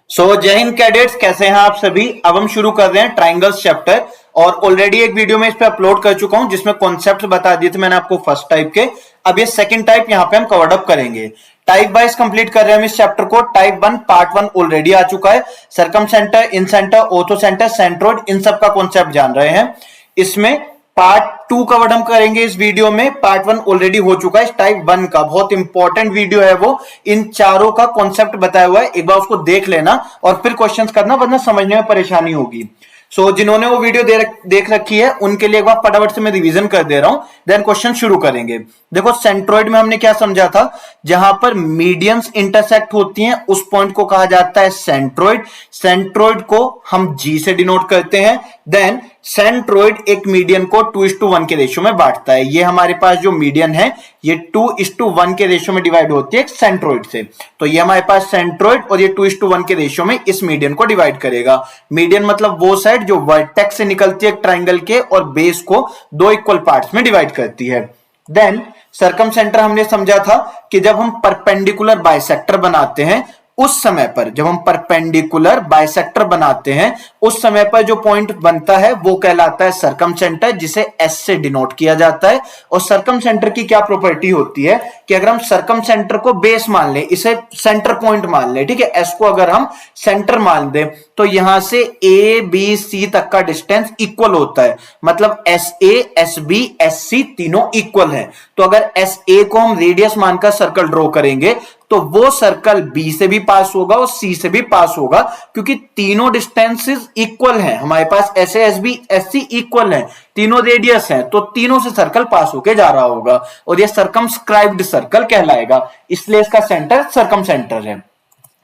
जय हिंद कैडेट्स, कैसे हैं आप सभी। अब हम शुरू कर रहे हैं ट्राइंगल्स चैप्टर और ऑलरेडी एक वीडियो में इस पे अपलोड कर चुका हूं जिसमें कॉन्सेप्ट बता दिए थे मैंने आपको फर्स्ट टाइप के। अब ये सेकंड टाइप यहां पे हम कवर अप करेंगे। टाइप वाइज कंप्लीट कर रहे हैं हम इस चैप्टर को। टाइप 1 पार्ट 1 ऑलरेडी आ चुका है। सरकम सेंटर, इन सेंटर, ऑर्थो सेंटर, सेंट्रोइड, इन सब का कॉन्सेप्ट जान रहे हैं। इसमें पार्ट 2 कवर हम करेंगे इस वीडियो में। पार्ट 1 ऑलरेडी हो चुका है। टाइप 1 का बहुत इंपॉर्टेंट वीडियो है वो, इन चारों का कॉन्सेप्ट बताया हुआ है। एक बार उसको देख लेना और फिर क्वेश्चंस करना, वरना समझने में परेशानी होगी। जिन्होंने वो वीडियो देख रखी है उनके लिए एक बार फटाफट से मैं रिवीजन कर दे रहा हूं, देन क्वेश्चन शुरू करेंगे। देखो सेंट्रोइड में हमने क्या समझा था, जहां पर मीडियंस इंटरसेक्ट होती हैं उस पॉइंट को कहा जाता है सेंट्रोइड। सेंट्रोइड को हम जी से डिनोट करते हैं। देन सेंट्रोइड एक मीडियन को 2:1 के रेशियो में बांटता है। ये हमारे पास जो मीडियन है ये 2:1 के रेशियो में डिवाइड होती है सेंट्रोइड से। तो ये हमारे पास सेंट्रोइड और ये 2:1 के रेशियो में इस मीडियन को डिवाइड करेगा। मीडियन मतलब वो साइड जो वर्टेक्स से निकलती है ट्राइंगल के और बेस को दो इक्वल पार्ट्स में डिवाइड करती है। देन सरकम सेंटर हमने समझा था कि जब हम परपेंडिकुलर बाइसेक्टर बनाते हैं उस समय पर, जब हम परपेंडिकुलर बाइसेक्टर बनाते हैं उस समय पर जो पॉइंट बनता है वो कहलाता है सरकम सेंटर, जिसे एस से डिनोट किया जाता है। और सरकम सेंटर की क्या प्रॉपर्टी होती है कि अगर हम सरकम सेंटर को बेस मान लें, इसे सेंटर पॉइंट मान लें, ठीक है, एस को अगर हम सेंटर मान दें तो यहां से ए बी सी तक का डिस्टेंस इक्वल होता है। मतलब S A, S B, S C तीनों इक्वल हैं। तो अगर एस ए को हम रेडियस मानकर सर्कल ड्रॉ करेंगे तो वो सर्कल बी से भी पास होगा और सी से भी पास होगा, क्योंकि तीनों डिस्टेंसेस इक्वल हैं। हमारे पास S A, S B, S C equal हैं, तीनों रेडियस हैं, तो तीनों से सर्कल पास होके जा रहा होगा और ये सर्कमस्क्राइब्ड सर्कल कहलाएगा, इसलिए इसका सेंटर सरकम सेंटर है।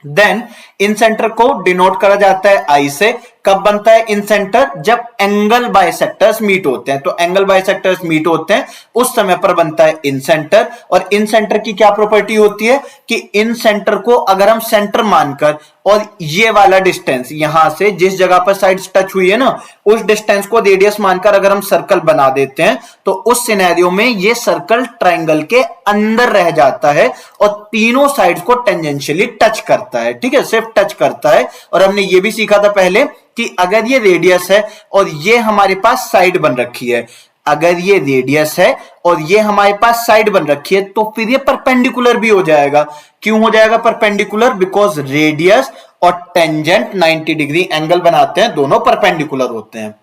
देन इन सेंटर को डिनोट करा जाता है आई से। कब बनता है इन सेंटर, जब एंगल बाइसेक्टर्स मीट होते हैं। तो एंगल बाइसेक्टर्स मीट होते हैं उस समय पर बनता है इन सेंटर। और इन सेंटर की क्या प्रॉपर्टी होती है कि इन सेंटर को अगर हम सेंटर मानकर और ये वाला डिस्टेंस यहां से जिस जगह पर साइड्स टच हुई है ना, उस डिस्टेंस को रेडियस मानकर अगर हम सर्कल बना देते हैं तो उस सिनेरियो में ये सर्कल ट्राइंगल के अंदर रह जाता है और तीनों साइड्स को टेंजेंशियली टच करता है। ठीक है, सिर्फ टच करता है। और हमने ये भी सीखा था पहले कि अगर ये रेडियस है और ये हमारे पास साइड बन रखी है, अगर ये रेडियस है और ये हमारे पास साइड बन रखी है तो फिर ये परपेंडिकुलर भी हो जाएगा। क्यों हो जाएगा परपेंडिकुलर? बिकॉज रेडियस और टेंजेंट 90 डिग्री एंगल बनाते हैं, दोनों परपेंडिकुलर होते हैं।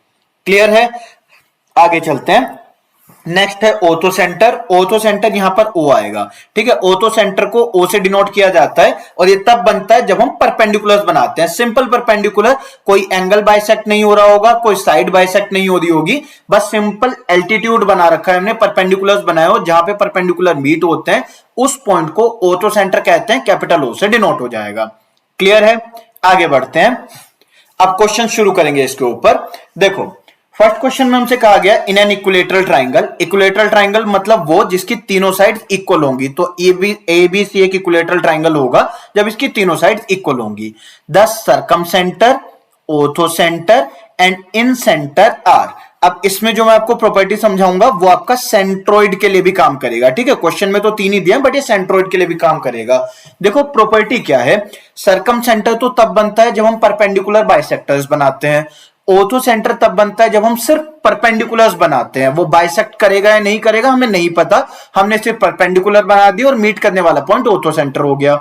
क्लियर है? आगे चलते हैं। नेक्स्ट है ऑर्थो सेंटर। ऑर्थो सेंटर यहां पर ओ आएगा। ठीक है, ऑर्थो सेंटर को ओ से डिनोट किया जाता है और ये तब बनता है जब हम परपेंडिकुलर बनाते हैं। सिंपल परपेंडिकुलर, कोई एंगल बाइसेक्ट नहीं हो रहा होगा, कोई साइड बाइसेक्ट नहीं हो रही होगी, बस सिंपल एल्टीट्यूड बना रखा है हमने, परपेंडिकुलर बनाए हो, जहां पे परपेंडिकुलर मीट होते हैं उस पॉइंट को ऑर्थो सेंटर कहते हैं, कैपिटल ओ से डिनोट हो जाएगा। क्लियर है? आगे बढ़ते हैं। अब क्वेश्चन शुरू करेंगे इसके ऊपर। देखो फर्स्ट क्वेश्चन में हमसे कहा गया in an equilateral triangle. Equilateral triangle मतलब वो जिसकी तीनों साइड इक्वल होंगी। तो ए बी सी एक इक्विलेटरल ट्राइंगल होगा जब इसकी तीनों साइड इक्वल होंगी। The circumcentre, orthocentre and incentre are. अब इसमें जो मैं आपको प्रॉपर्टी समझाऊंगा वो आपका सेंट्रोइड के लिए भी काम करेगा। ठीक है, क्वेश्चन में तो तीन ही दिया बट ये सेंट्रोइड के लिए भी काम करेगा। देखो प्रॉपर्टी क्या है, सरकम सेंटर तो तब बनता है जब हम परपेंडिकुलर बाइसेक्टर्स बनाते हैं। ऑर्थो सेंटर तब बनता है जब हम सिर्फ परपेंडिकुलर्स बनाते हैं। वो बाइसेक्ट करेगा या नहीं करेगा हमें नहीं पता, हमने सिर्फ परपेंडिकुलर बना दी और मीट करने वाला पॉइंट ऑर्थो सेंटर हो गया।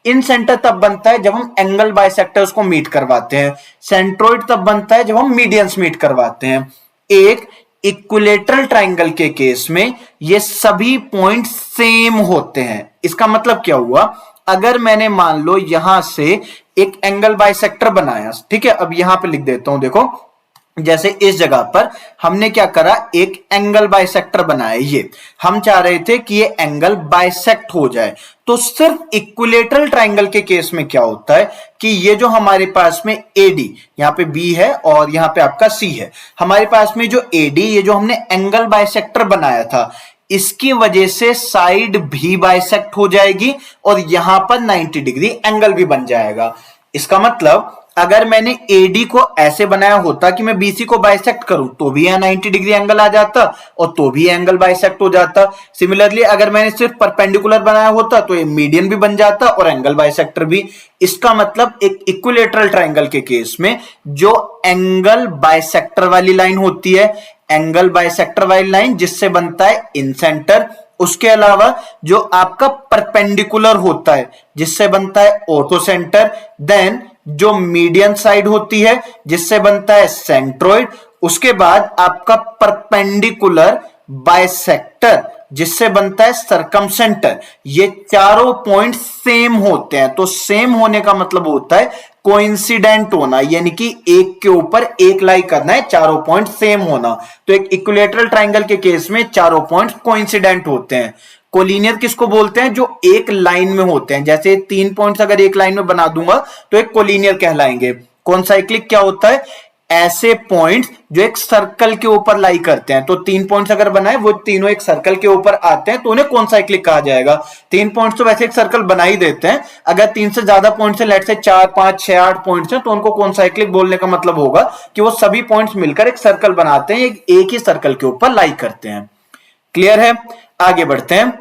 इन सेंटर तब बनता है जब हम एंगल बाइसेक्टर्स को मीट करवाते हैं। सेंट्रोइड तब बनता है जब हम मीडियंस मीट करवाते हैं। एक इक्विलेटरल ट्राइंगल के केस में ये सभी पॉइंट सेम होते हैं। इसका मतलब क्या हुआ, अगर मैंने मान लो यहां से एक एंगल बाइसेक्टर बनाया, ठीक है, अब यहां पे लिख देता हूं, देखो जैसे इस जगह पर हमने क्या करा, एक एंगल बाइसेक्टर बनाया। ये हम चाह रहे थे कि ये एंगल बाइसेक्ट हो जाए। तो सिर्फ इक्विलेटरल ट्राइंगल के केस में क्या होता है कि ये जो हमारे पास में एडी, यहाँ पे बी है और यहाँ पे आपका सी है, हमारे पास में जो एडी, ये जो हमने एंगल बाइसेक्टर बनाया था, इसकी वजह से साइड भी बाइसेक्ट हो जाएगी और यहां पर 90 डिग्री एंगल भी बन जाएगा। इसका मतलब अगर मैंने एडी को ऐसे बनाया होता कि मैं बीसी को बाइसेक्ट करूं तो भी यहां 90 डिग्री एंगल आ जाता और तो भी एंगल बाइसेक्ट हो जाता। सिमिलरली अगर मैंने सिर्फ परपेंडिकुलर बनाया होता तो ये मीडियन भी बन जाता और एंगल बाइसेक्टर भी। इसका मतलब एक इक्विलेटरल ट्राइंगल के केस में जो एंगल बाइसेक्टर वाली लाइन होती है, एंगल बाइसेक्टर वाली लाइन जिससे बनता है इन सेंटर, उसके अलावा जो आपका परपेंडिकुलर होता है जिससे बनता है ऑर्थो सेंटर, देन जो मीडियन साइड होती है जिससे बनता है सेंट्रोइड, उसके बाद आपका परपेंडिकुलर बाइसेक्टर जिससे बनता है सरकमसेंटर। ये चारों पॉइंट सेम होते हैं, तो सेम होने का मतलब होता है कोइंसिडेंट होना, यानी कि एक के ऊपर एक लाई करना है, चारों पॉइंट सेम होना। तो एक इक्विलेटरल ट्राइंगल के केस में चारों पॉइंट कोइंसिडेंट होते हैं। कोलिनियर किसको बोलते हैं? जो एक लाइन में होते हैं। जैसे 3 पॉइंट्स अगर एक लाइन में बना दूंगा तो एक कोलिनियर कहलाएंगे। कॉनसाइक्लिक क्या होता है? ऐसे पॉइंट्स जो एक सर्कल के ऊपर लाई करते हैं। तो 3 पॉइंट्स अगर बनाए वो तीनों एक सर्कल के ऊपर आते हैं तो उन्हें कॉनसाइक्लिक कहा जाएगा। 3 पॉइंट्स तो वैसे एक सर्कल बना ही देते हैं, अगर 3 से ज्यादा पॉइंट्स है, लेट से 4 5 6 8 पॉइंट्स हैं, तो उनको कॉनसाइक्लिक बोलने का मतलब होगा कि वो सभी पॉइंट्स मिलकर एक सर्कल बनाते हैं, एक ही सर्कल के ऊपर लाई करते हैं। क्लियर है? आगे बढ़ते हैं।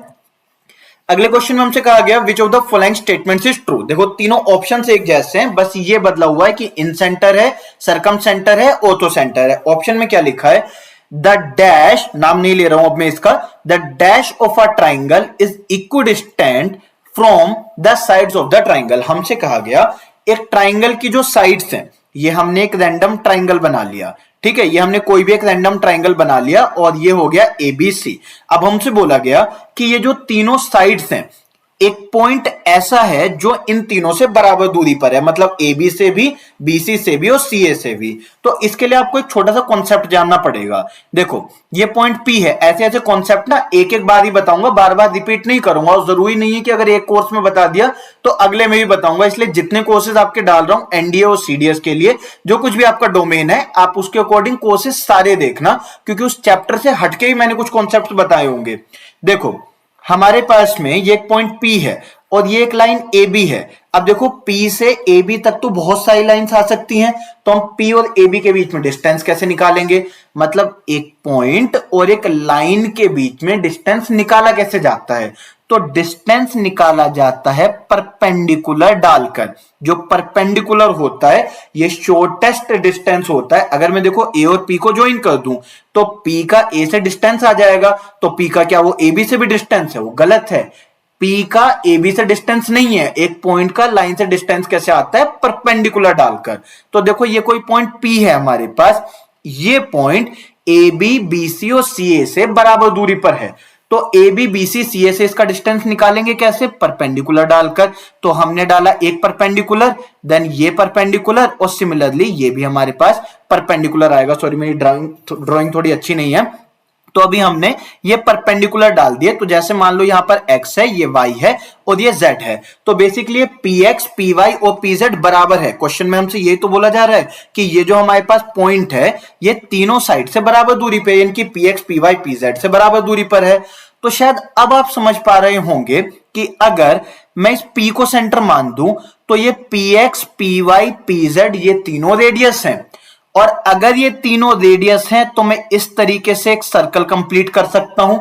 अगले क्वेश्चन में हमसे कहा गया which of the following statements is true. देखो तीनों ऑप्शंस एक जैसे हैं, बस ये बदला हुआ है कि इन सेंटर है, सरकम सेंटर है, ऑर्थो सेंटर है। ऑप्शन में क्या लिखा है? द डैश, नाम नहीं ले रहा हूं अब मैं इसका, the dash of a triangle is equidistant from the sides of the triangle. हमसे कहा गया एक ट्राइंगल की जो साइड्स हैं, ये हमने एक रैंडम ट्राइंगल बना लिया, ठीक है, ये हमने कोई भी एक रैंडम ट्राइंगल बना लिया और ये हो गया एबीसी। अब हमसे बोला गया कि ये जो तीनों साइड्स हैं, एक पॉइंट ऐसा है जो इन तीनों से बराबर दूरी पर है, मतलब एबी से भी, बीसी से भी और सीए से भी। तो इसके लिए आपको एक छोटा सा कॉन्सेप्ट जानना पड़ेगा। देखो ये पॉइंट पी है, ऐसे ऐसे कॉन्सेप्ट ना एक एक बार ही बताऊंगा, बार बार रिपीट नहीं करूंगा, और जरूरी नहीं है कि अगर एक कोर्स में बता दिया तो अगले में भी बताऊंगा। इसलिए जितने कोर्सेज आपके डाल रहा हूं एनडीए और सीडीएस के लिए, जो कुछ भी आपका डोमेन है आप उसके अकॉर्डिंग कोर्सेज सारे देखना, क्योंकि उस चैप्टर से हटके ही मैंने कुछ कॉन्सेप्ट बताए होंगे। देखो हमारे पास में ये एक पॉइंट P है और ये एक लाइन AB है। अब देखो P से AB तक तो बहुत सारी लाइंस आ सकती हैं, तो हम P और AB के बीच में डिस्टेंस कैसे निकालेंगे? मतलब एक पॉइंट और एक लाइन के बीच में डिस्टेंस निकाला कैसे जाता है? तो डिस्टेंस निकाला जाता है परपेंडिकुलर डालकर। जो परपेंडिकुलर होता है ये शॉर्टेस्ट डिस्टेंस होता है। अगर मैं देखो A और P को ज्वाइन कर दूं तो P का A से डिस्टेंस आ जाएगा, तो P का क्या वो AB से भी डिस्टेंस है? वो गलत है। P का AB से डिस्टेंस नहीं है। एक पॉइंट का लाइन से डिस्टेंस कैसे आता है? परपेंडिकुलर डालकर। तो देखो ये कोई पॉइंट P है हमारे पास, ये पॉइंट AB, BC और CA से बराबर दूरी पर है। तो AB, BC, CA से इसका डिस्टेंस निकालेंगे कैसे? परपेंडिकुलर डालकर। तो हमने डाला एक परपेंडिकुलर, देन ये परपेंडिकुलर, और सिमिलरली ये भी हमारे पास परपेंडिकुलर आएगा। सॉरी मेरी ड्राइंग थोड़ी अच्छी नहीं है, तो अभी हमने ये परपेंडिकुलर डाल दिए। तो जैसे मान लो यहां पर x है, ये y है और ये z है, तो बेसिकली px, py और pz बराबर है। क्वेश्चन में हमसे ये तो बोला जा रहा है कि ये जो हमारे पास पॉइंट है ये तीनों साइड से बराबर दूरी पे, यानी कि px, py, pz से बराबर दूरी पर है। तो शायद अब आप समझ पा रहे होंगे कि अगर मैं इस p को सेंटर मान दूं तो ये px, py, pz ये तीनों रेडियस हैं, और अगर ये तीनों रेडियस हैं तो मैं इस तरीके से एक सर्कल कंप्लीट कर सकता हूं।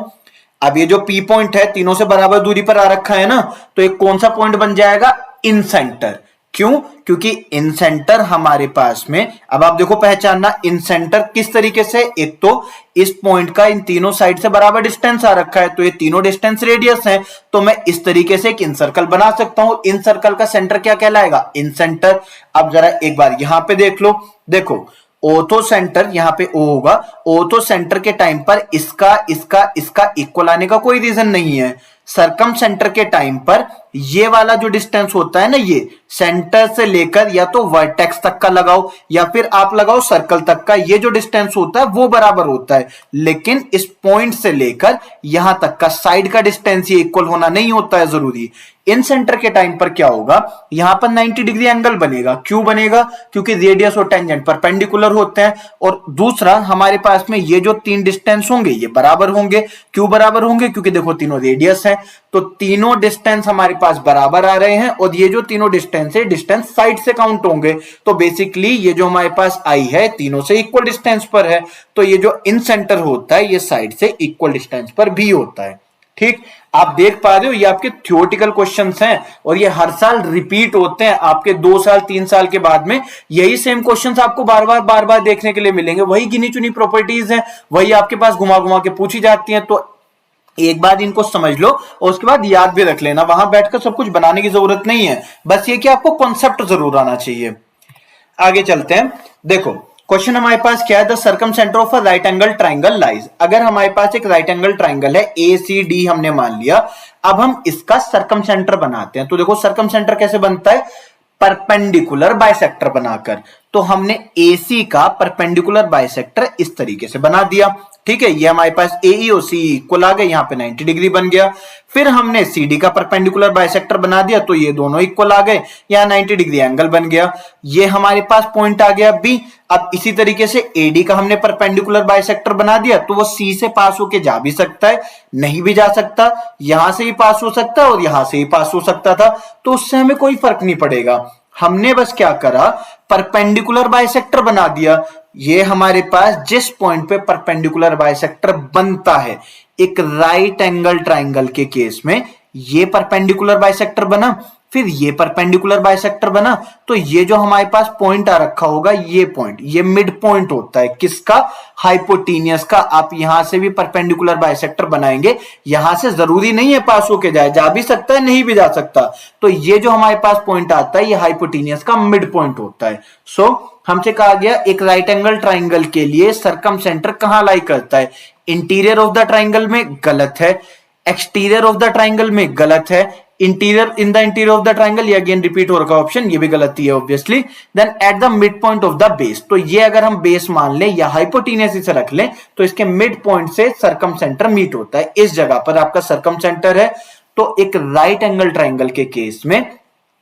अब ये जो P पॉइंट है तीनों से बराबर दूरी पर आ रखा है ना, तो एक कौन सा पॉइंट बन जाएगा? इन सेंटर। क्यों? क्योंकि इन सेंटर हमारे पास में, अब आप देखो पहचानना इन सेंटर किस तरीके से, एक तो इस पॉइंट का इन तीनों साइड से बराबर डिस्टेंस आ रखा है, तो ये तीनों डिस्टेंस रेडियस हैं, तो मैं इस तरीके से एक इन सर्कल बना सकता हूं। इन सर्कल का सेंटर क्या कहलाएगा? इन सेंटर। अब जरा एक बार यहां पे देख लो, देखो ऑर्थो सेंटर यहां पे O होगा, ऑर्थो सेंटर के टाइम पर इसका इसका इसका इक्वल आने का कोई रीजन नहीं है। सरकम सेंटर के टाइम पर ये वाला जो डिस्टेंस होता है ना, ये सेंटर से लेकर या तो वर्टेक्स तक का लगाओ या फिर आप लगाओ सर्कल तक का, ये जो डिस्टेंस होता है वो बराबर होता है। लेकिन इस पॉइंट से लेकर यहां तक का साइड का डिस्टेंस ये इक्वल होना नहीं होता है जरूरी। इन सेंटर के टाइम पर क्या होगा? यहां पर 90 डिग्री एंगल बनेगा। क्यों बनेगा? क्योंकि रेडियस और टेंजेंट परपेंडिकुलर होते हैं, और दूसरा हमारे पास में ये जो तीन डिस्टेंस होंगे ये बराबर होंगे। क्यों बराबर होंगे? क्योंकि देखो तीनों रेडियस है, तो तीनों डिस्टेंस हमारे पास बराबर आ रहे हैं और ये जो तीनों डिस्टेंस है डिस्टेंस साइड से काउंट होंगे। तो बेसिकली ये जो हमारे पास आई है तीनों से इक्वल डिस्टेंस पर है, तो ये जो इन सेंटर होता है ये साइड से इक्वल डिस्टेंस पर भी होता है। ठीक, आप देख पा रहे हो ये आपके थ्योरेटिकल क्वेश्चंस हैं और ये हर साल रिपीट होते हैं। आपके 2 साल 3 साल के बाद में यही सेम क्वेश्चंस आपको बार बार देखने के लिए मिलेंगे। वही गिनी चुनी प्रॉपर्टीज हैं, वही आपके पास घुमा घुमा के पूछी जाती हैं। तो एक बार इनको समझ लो और उसके बाद याद भी रख लेना, वहां बैठकर सब कुछ बनाने की जरूरत नहीं है, बस ये कि आपको कॉन्सेप्ट जरूर आना चाहिए। आगे चलते हैं। देखो क्वेश्चन हमारे पास क्या है, the circum centre of a right angle triangle lies. अगर हमारे पास एक राइट एंगल ट्राइंगल है ए सी डी हमने मान लिया, अब हम इसका सर्कम सेंटर बनाते हैं। तो देखो सर्कम सेंटर कैसे बनता है, परपेंडिकुलर बाइसेक्टर बनाकर। तो हमने AC का परपेंडिकुलर बाइसेक्टर इस तरीके से बना दिया। ठीक है, ये हमारे पास AE और CE इक्वल आ गए, यहाँ पे 90 डिग्री बन गया। फिर हमने CD का परपेंडिकुलर बाइसेक्टर बना दिया, तो ये दोनों इक्वल आ गए, यहाँ 90 डिग्री एंगल बन गया। ये हमारे पास पॉइंट आ गया B। अब इसी तरीके से AD का हमने परपेंडिकुलर बाइसेक्टर बना दिया, तो वो C से पास होके जा भी सकता है, नहीं भी जा सकता, यहां से ही पास हो सकता है और यहां से ही पास हो सकता था, तो उससे हमें कोई फर्क नहीं पड़ेगा। हमने बस क्या करा, परपेंडिकुलर बाइसेक्टर बना दिया। ये हमारे पास जिस पॉइंट पे परपेंडिकुलर बाइसेक्टर बनता है, एक राइट एंगल ट्राइंगल के केस में ये परपेंडिकुलर बाइसेक्टर बना, फिर ये परपेंडिकुलर बाइसेक्टर बना, तो ये जो हमारे पास पॉइंट आ रखा होगा, ये पॉइंट, ये मिड पॉइंट होता है किसका, हाइपोटेनियस का। आप यहां से भी परपेंडिकुलर बाइसेक्टर बनाएंगे, यहां से जरूरी नहीं है पास होके जाए, जा भी सकता है, नहीं भी जा सकता। तो ये जो हमारे पास पॉइंट आता है, ये हाइपोटेनियस का मिड पॉइंट होता है। सो हमसे कहा गया एक राइट एंगल ट्राइंगल के लिए सरकम सेंटर कहां लाई करता है, इंटीरियर ऑफ द ट्राइंगल में, गलत है। एक्सटीरियर ऑफ द ट्राइंगल में, गलत है। Interior, in the interior of the triangle, ये अगेन रिपीट हो रखा ऑप्शन, ये भी गलती है obviously. Then at the midpoint of the base, तो ये अगर हम बेस मान लें या हाइपोटेनियस इसे रख लें, तो इसके मिड पॉइंट से सरकम सेंटर मीट होता है, इस जगह पर आपका सरकम सेंटर है। तो एक राइट एंगल ट्राइंगल के केस में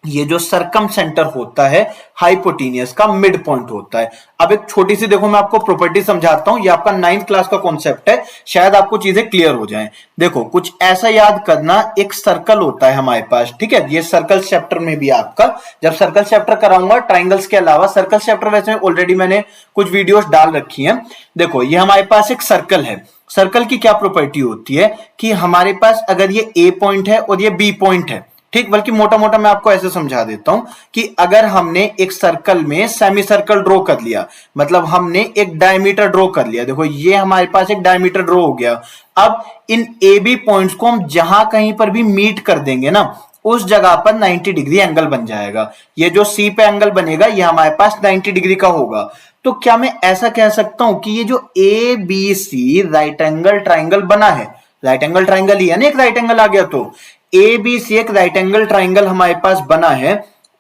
ये जो सरकम सेंटर होता है हाइपोटेनियस का मिड पॉइंट होता है। अब एक छोटी सी देखो मैं आपको प्रॉपर्टी समझाता हूं, ये आपका 9th क्लास का कॉन्सेप्ट है, शायद आपको चीजें क्लियर हो जाएं। देखो कुछ ऐसा याद करना, एक सर्कल होता है हमारे पास, ठीक है, ये सर्कल चैप्टर में भी आपका, जब सर्कल चैप्टर कराऊंगा ट्राइंगल्स के अलावा, सर्कल चैप्टर वैसे ऑलरेडी मैंने कुछ वीडियोस डाल रखी हैं। देखो ये हमारे पास एक सर्कल है, सर्कल की क्या प्रॉपर्टी होती है कि हमारे पास अगर ये A पॉइंट है और ये B पॉइंट है, ठीक, बल्कि मोटा मोटा मैं आपको ऐसे समझा देता हूं कि अगर हमने एक सर्कल में सेमी सर्कल ड्रॉ कर लिया, मतलब हमने एक डायमीटर ड्रॉ कर लिया, देखो ये हमारे पास एक डायमीटर ड्रॉ हो गया। अब इन AB पॉइंट्स को हम जहां कहीं पर भी मीट कर देंगे ना, उस जगह पर 90 डिग्री एंगल बन जाएगा। ये जो C पे एंगल बनेगा ये हमारे पास 90 डिग्री का होगा। तो क्या मैं ऐसा कह सकता हूं कि ये जो ABC राइट एंगल ट्राइंगल बना है, राइट एंगल ट्राइंगल ही है ना, एक राइट एंगल आ गया, तो ABC एक राइट एंगल ट्राइंगल हमारे पास बना है,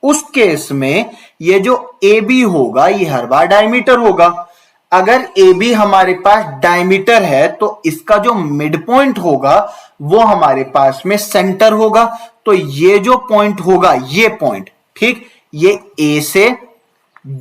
उस केस में ये जो AB होगा ये हर बार डायमीटर होगा। अगर AB हमारे पास डायमीटर है तो इसका जो मिड पॉइंट होगा वो हमारे पास में सेंटर होगा। तो ये जो पॉइंट होगा, ये पॉइंट, ठीक, ये A से,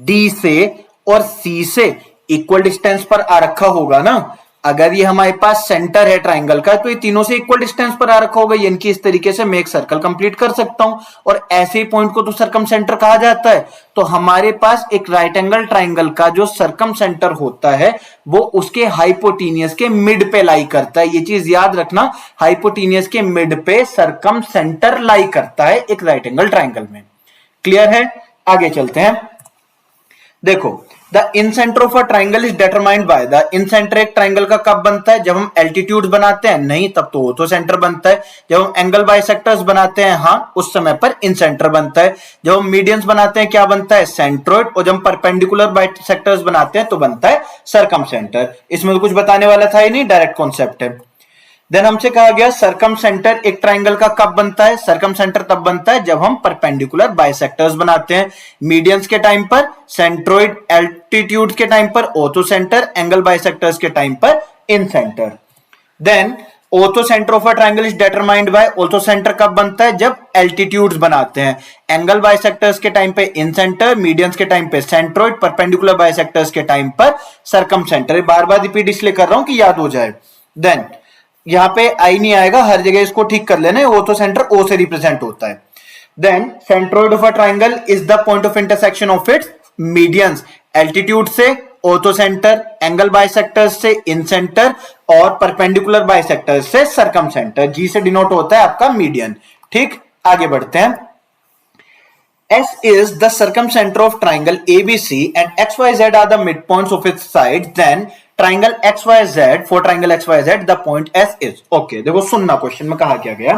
D से और C से इक्वल डिस्टेंस पर आ रखा होगा ना। अगर ये हमारे पास सेंटर है ट्राइंगल का, तो ये तीनों से इक्वल डिस्टेंस पर आ रखा होगा, यानी कि इस तरीके से मैं एक सर्कल कंप्लीट कर सकता हूं, और ऐसे ही पॉइंट को तो सरकम सेंटर कहा जाता है। तो हमारे पास एक राइट एंगल ट्राइंगल का जो सरकम सेंटर होता है वो उसके हाइपोटेनियस के मिड पे लाई करता है। ये चीज याद रखना, हाइपोटेनियस के मिड पे सरकम सेंटर लाई करता है एक राइट एंगल ट्राइंगल में। क्लियर है? आगे चलते हैं। देखो the in centre of a triangle is determined bye, the in centre एक ट्राइंगल का कब बनता है, जब हम एल्टीट्यूड बनाते हैं, नहीं तब तो ऑर्थो सेंटर बनता है। जब हम एंगल बाइसेक्टर्स बनाते हैं, हाँ, उस समय पर इन सेंटर बनता है। जब हम मीडियंस बनाते हैं क्या बनता है, सेंट्रोइड, और जब हम परपेंडिकुलर बाइसेक्टर्स बनाते हैं तो बनता है सरकम सेंटर। इसमें तो कुछ बताने वाला था ही नहीं, डायरेक्ट कॉन्सेप्ट है। देन हमसे कहा गया सरकम सेंटर एक ट्राइंगल का कब बनता है, सरकम सेंटर तब बनता है जब हम परपेंडिकुलर बाइसेक्टर्स बनाते हैं, मीडियंस के टाइम पर, सेंट्रोइड, एल्टीट्यूड के टाइम पर ऑर्थो सेंटर, एंगल बाइसेक्टर्स के टाइम पर incentre. Then orthocentre of a triangle is determined by, orthocentre कब बनता है, जब एल्टीट्यूड्स बनाते हैं, एंगल बाइसेक्टर्स के टाइम पे इन सेंटर, मीडियंस के टाइम पे सेंट्रोइड, परपेंडिकुलर बाइसेक्टर्स के टाइम पर सरकम सेंटर। बार बार रिपीट इसलिए कर रहा हूं कि याद हो जाए। देन यहाँ पे आई नहीं आएगा, हर जगह इसको ठीक कर लेना, ऑर्थो सेंटर ओ से रिप्रेजेंट होता है। Then centroid of a triangle is the point of intersection of its medians, altitude से ऑर्थो सेंटर, एंगल बाइसेक्टर से इन सेंटर और परपेंडिकुलर बाइसेक्टर से सरकम सेंटर। जी से डिनोट होता है आपका मीडियन। ठीक, आगे बढ़ते हैं। S is the circumcenter of triangle ABC and XYZ are the midpoints of its sides. Then triangle XYZ, for triangle XYZ the point S is. Okay, देखो सुनना, क्वेश्चन में कहा क्या गया,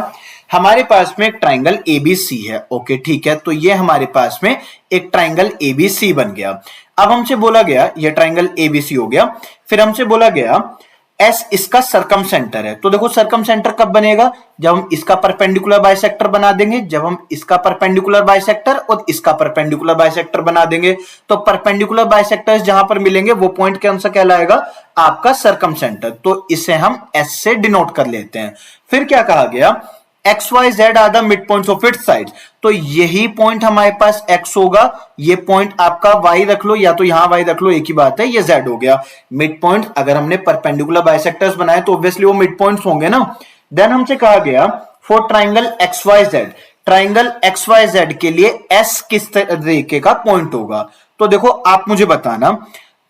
हमारे पास में एक ट्राइंगल ABC है। ओके ठीक है, तो ये हमारे पास में एक ट्राइंगल ABC बन गया। अब हमसे बोला गया ये ट्राइंगल ABC हो गया, फिर हमसे बोला गया S इसका सरकम सेंटर है। तो देखो सरकम सेंटर कब बनेगा, जब हम इसका परपेंडिकुलर बाइसेक्टर बना देंगे, जब हम इसका परपेंडिकुलर बाइसेक्टर और इसका परपेंडिकुलर बाइसेक्टर बना देंगे, तो परपेंडिकुलर बाइसेक्टर्स जहां पर मिलेंगे वो पॉइंट कौन सा कहलाएगा, आपका सरकम सेंटर। तो इसे हम S से डिनोट कर लेते हैं। फिर क्या कहा गया, XYZ are the midpoints of its sides, तो यही पॉइंट हमारे पास X होगा, ये पॉइंट आपका Y रख लो या तो यहां Y रख लो, एक ही बात है, ये Z हो गया। मिड पॉइंट अगर हमने परपेंडिकुलर बाइसेक्टर्स बनाए तो ऑब्वियसली वो मिड पॉइंट्स होंगे ना। देन हमसे कहा गया for triangle XYZ, triangle XYZ के लिए S किस तरीके का पॉइंट होगा। तो देखो आप मुझे बताना,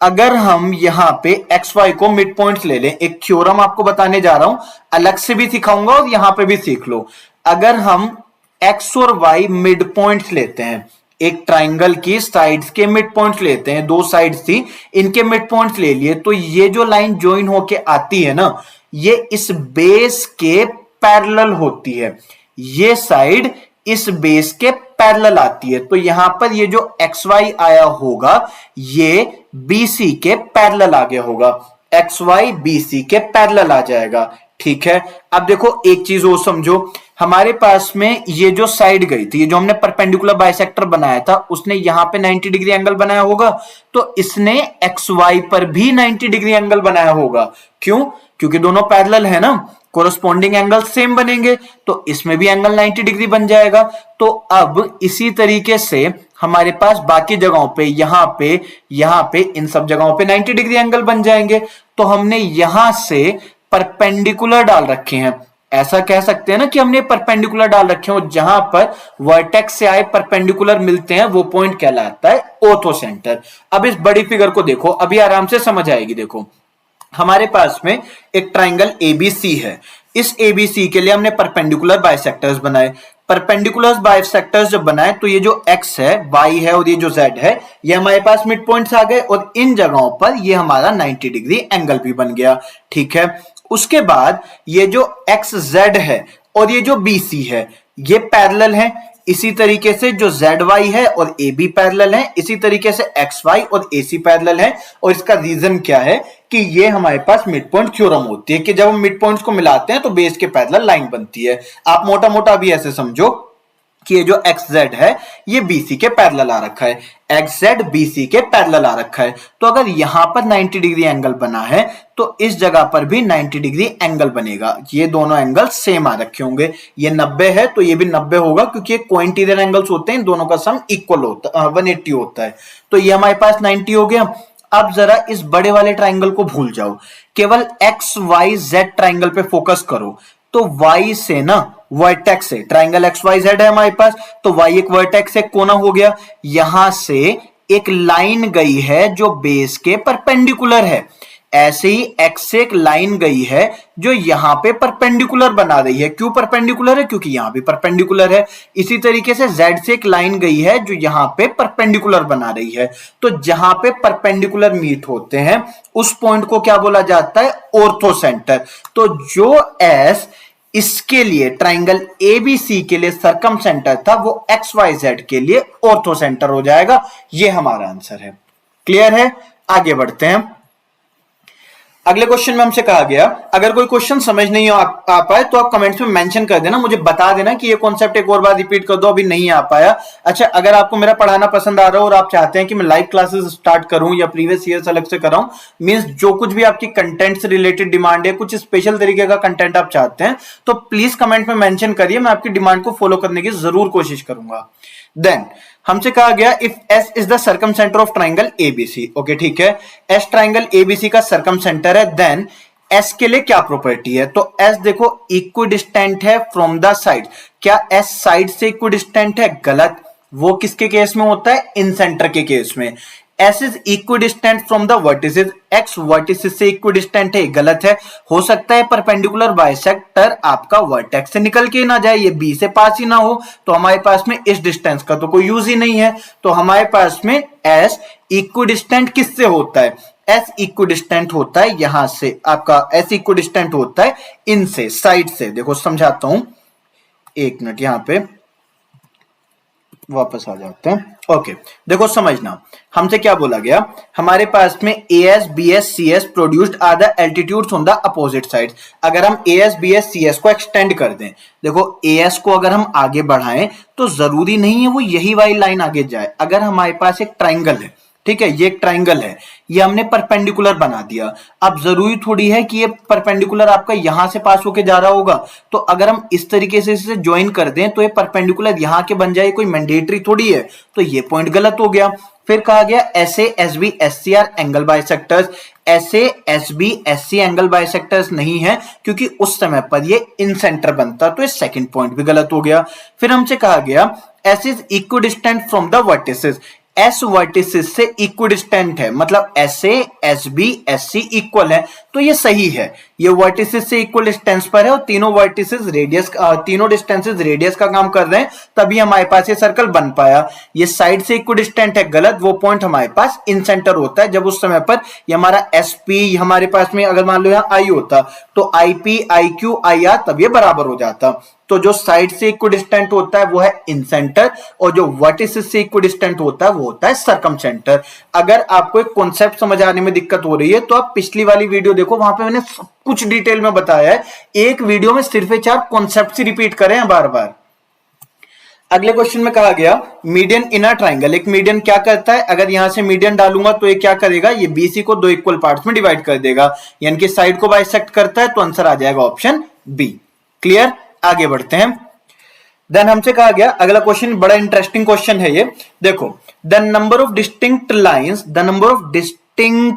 अगर हम यहां पे एक्स वाई को मिड पॉइंट्स ले लें, एक थ्योरम आपको बताने जा रहा हूं, अलग से भी सिखाऊंगा और यहां पे भी सीख लो। अगर हम एक्स और वाई मिड पॉइंट्स लेते हैं, एक ट्राइंगल की साइड्स के मिड पॉइंट्स लेते हैं, दो साइड्स थी इनके मिड पॉइंट्स ले लिए, तो ये जो लाइन ज्वाइन होके आती है ना, ये इस बेस के पैरेलल होती है, ये साइड इस बेस के पैरेलल आती है। तो यहां पर ये जो एक्स वाई आया होगा ये बीसी के पैरेलल आ गया होगा, एक्स वाई बीसी के पैरेलल आ जाएगा। ठीक है, अब देखो एक चीज और समझो, हमारे पास में ये जो साइड गई थी, ये जो हमने परपेंडिकुलर बाइसेक्टर बनाया था, उसने यहां पे 90 डिग्री एंगल बनाया होगा, तो इसने एक्स वाई पर भी 90 डिग्री एंगल बनाया होगा। क्यों, क्योंकि दोनों पैरेलल है ना, कोरस्पॉन्डिंग एंगल सेम बनेंगे, तो इसमें भी एंगल 90 डिग्री बन जाएगा। तो अब इसी तरीके से हमारे पास बाकी जगहों पे, यहां पे इन सब जगहों पे 90 डिग्री एंगल बन जाएंगे। तो हमने यहां से परपेंडिकुलर डाल रखे हैं, ऐसा कह सकते हैं ना कि हमने परपेंडिकुलर डाल रखे हो, जहां पर वर्टेक्स से आए परपेंडिकुलर मिलते हैं वो पॉइंट कहलाता है ऑर्थो सेंटर। अब इस बड़ी फिगर को देखो, अभी आराम से समझ आएगी। देखो हमारे पास में एक ट्राइंगल एबीसी है, इस एबीसी के लिए हमने परपेंडिकुलर बाइसेक्टर्स बनाए। परपेंडिकुलर बाइसेक्टर्स जब बनाए तो ये जो x है, y है और ये जो z है, ये हमारे पास मिड पॉइंट्स आ गए और इन जगहों पर ये हमारा 90 डिग्री एंगल भी बन गया। ठीक है, उसके बाद ये जो xz है और ये जो bc है ये पैरेलल है, इसी तरीके से जो ZY है और AB पैरेलल है, इसी तरीके से XY और AC पैरेलल है। और इसका रीजन क्या है कि ये हमारे पास मिड पॉइंट थ्योरम होती है कि जब हम मिड पॉइंट्स को मिलाते हैं तो बेस के पैरेलल लाइन बनती है। आप मोटा मोटा अभी ऐसे समझो कि ये जो XZ है ये BC के पैरेलल आ रखा है, XZ BC के पैरेलल आ रखा है। तो अगर यहां पर 90 डिग्री एंगल बना है तो इस जगह पर भी 90 डिग्री एंगल बनेगा, ये दोनों एंगल सेम आ रखे होंगे। ये 90 है तो ये भी 90 होगा, क्योंकि ये कोइंटीरियर एंगल्स होते हैं, इन दोनों का सम इक्वल होता है, 180 होता है। तो ये हमारे पास 90 हो गया। अब जरा इस बड़े वाले ट्राइंगल को भूल जाओ, केवल XYZ ट्राइंगल पे फोकस करो। तो Y से ना वर्टेक्स है, ट्राइंगल XYZ है हमारे पास, तो Y एक वर्टेक्स एक कोना हो गया, यहां से एक लाइन गई है जो बेस के परपेंडिकुलर है। ऐसे ही X से एक लाइन गई है जो यहां पे परपेंडिकुलर बना रही है। क्यों परपेंडिकुलर है, क्योंकि यहां भी परपेंडिकुलर है। इसी तरीके से Z से एक लाइन गई है जो यहां पे परपेंडिकुलर बना रही है। तो जहां पे परपेंडिकुलर मीट होते हैं उस पॉइंट को क्या बोला जाता है, ऑर्थो सेंटर। तो जो S इसके लिए ट्राइंगल एबीसी के लिए सरकम सेंटर था वो XYZ के लिए ऑर्थो सेंटर हो जाएगा। ये हमारा आंसर है। क्लियर है, आगे बढ़ते हैं। अगले क्वेश्चन में हमसे कहा गया, अगर कोई क्वेश्चन समझ नहीं आ पाए तो आप कमेंट्स में मेंशन कर देना, मुझे बता देना कि ये कॉन्सेप्ट एक और बार रिपीट कर दो, अभी नहीं आ पाया। अच्छा, अगर आपको मेरा पढ़ाना पसंद आ रहा हो और आप चाहते हैं कि मैं लाइव क्लासेस स्टार्ट करूं या प्रीवियस ईयर अलग से कराऊं, मींस जो कुछ भी आपकी कंटेंट से रिलेटेड डिमांड है, कुछ स्पेशल तरीके का कंटेंट आप चाहते हैं, तो प्लीज कमेंट में मेंशन करिए, मैं आपकी डिमांड को फॉलो करने की जरूर कोशिश करूंगा। देन हमसे कहा गया if S is the circum centre of triangle ABC। Okay ठीक है, S ट्राइंगल ABC का सर्कम सेंटर है, देन एस के लिए क्या प्रॉपर्टी है, तो एस देखो इक्विडिस्टेंट है फ्रॉम द साइड। क्या एस साइड से इक्विडिस्टेंट है? गलत। वो किसके केस में होता है? इन सेंटर के केस में। S is equidistant from the vertices, x vertices से इक्विडिस्टेंट है, गलत है। हो सकता है परपेंडिकुलर बाइसेक्टर आपका वर्टेक्स से निकल के ना जाए, ये बी से पास ही ना हो, तो हमारे पास में इस डिस्टेंस का तो कोई यूज ही नहीं है। तो हमारे पास में एस इक्विडिस्टेंट किससे होता है? एस इक्विडिस्टेंट होता है यहां से, आपका एस इक्विडिस्टेंट होता है इनसे, साइड से। देखो समझाता हूं, एक मिनट यहां पे वापस आ जाते हैं। ओके, देखो समझना, हमसे क्या बोला गया, हमारे पास में A S B S C S produced are the altitudes on the opposite side. अगर हम A S B S C S को एक्सटेंड कर दें, देखो ए एस को अगर हम आगे बढ़ाएं तो जरूरी नहीं है वो यही वाली लाइन आगे जाए। अगर हमारे पास एक ट्राइंगल है, ठीक है, ये एक ट्राइंगल है, ये हमने परपेंडिकुलर बना दिया। अब जरूरी थोड़ी है कि ये परपेंडिकुलर आपका यहां से पास होके जा रहा होगा, तो अगर हम इस तरीके से इसे ज्वाइन कर दें तो ये परपेंडिकुलर यहां के बन जाए, कोई मैंडेटरी थोड़ी है। तो ये पॉइंट गलत हो गया। फिर कहा गया S S B S C are angle bisectors. S B S C angle bisectors नहीं है क्योंकि उस समय पर ये इन सेंटर बनता, तो ये सेकंड पॉइंट भी गलत हो गया। फिर हमसे कहा गया S is equidistant from the vertices. S vertices से इक्विडिस्टेंट है, मतलब S A S B S C equal है, तो ये सही है। ये वर्टिसेस से इक्वल डिस्टेंस पर है और तीनों वर्टिसेस रेडियस, तीनों डिस्टेंसेस रेडियस का काम कर रहे हैं, तभी हमारे पास ये सर्कल बन पाया। ये साइड से इक्विडिस्टेंट है, गलत। वो पॉइंट हमारे पास इन सेंटर होता है जब उस समय पर ये हमारा एस पी हमारे पास में, अगर मान लो यहाँ आई होता तो I P I Q I R, तब ये बराबर हो जाता। तो जो साइड से इक्विडिस्टेंट होता है वो है इन सेंटर, और जो वर्टिसेस से इक्विडिस्टेंट होता है वो होता है सर्कम सेंटर। अगर आपको एक कॉन्सेप्ट समझ आने में दिक्कत हो रही है तो आप पिछली वाली वीडियो देखो, वहां पे मैंने सब कुछ डिटेल में बताया है। एक वीडियो में सिर्फ 4 कॉन्सेप्ट ही रिपीट करें बार बार। अगले क्वेश्चन में कहा गया मीडियन इन अ ट्राइंगल। एक मीडियन क्या करता है, अगर यहां से मीडियन डालूंगा तो ये क्या करेगा, ये बीसी को 2 इक्वल पार्ट्स में डिवाइड कर देगा, यानी कि साइड को बाइसेक्ट करता है, तो आंसर आ जाएगा ऑप्शन बी। क्लियर, आगे बढ़ते हैं। देन हमसे कहा गया अगला क्वेश्चन, बड़ा इंटरेस्टिंग क्वेश्चन है ये। देखो, the number of distinct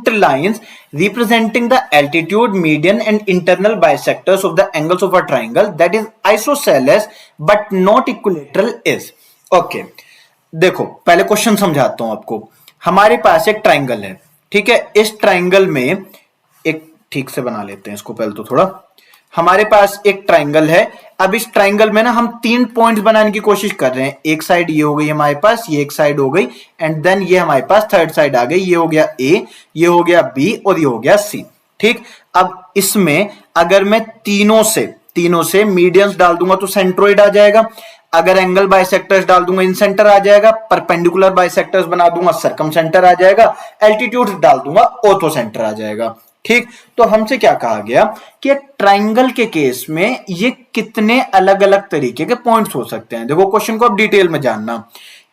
lines representing the altitude, median and internal bisectors of the angles of a triangle that is isosceles but not equilateral is. Okay, देखो पहले क्वेश्चन समझाता हूं आपको। हमारे पास एक ट्राइंगल है, ठीक है, इस ट्राइंगल में एक, ठीक से बना लेते हैं इसको पहले तो थोड़ा। हमारे पास एक ट्राइंगल है, अब इस ट्राइंगल में ना हम 3 पॉइंट्स बनाने की कोशिश कर रहे हैं। एक साइड ये हो गई हमारे पास, ये एक साइड हो गई, एंड देन ये हमारे पास थर्ड साइड आ गई, ये हो गया ए, ये हो गया बी और ये हो गया सी। ठीक, अब इसमें अगर मैं तीनों से मीडियंस डाल दूंगा तो सेंट्रोइड आ जाएगा। अगर एंगल बाइसेक्टर्स डाल दूंगा इन सेंटर आ जाएगा, परपेंडिकुलर बाइसेक्टर्स बना दूंगा सर्कम सेंटर आ जाएगा, एल्टीट्यूड डाल दूंगा ऑर्थो सेंटर आ जाएगा। ठीक, तो हमसे क्या कहा गया कि ट्राइंगल के केस में ये कितने अलग अलग तरीके के पॉइंट्स हो सकते हैं। देखो क्वेश्चन को अब डिटेल में जानना,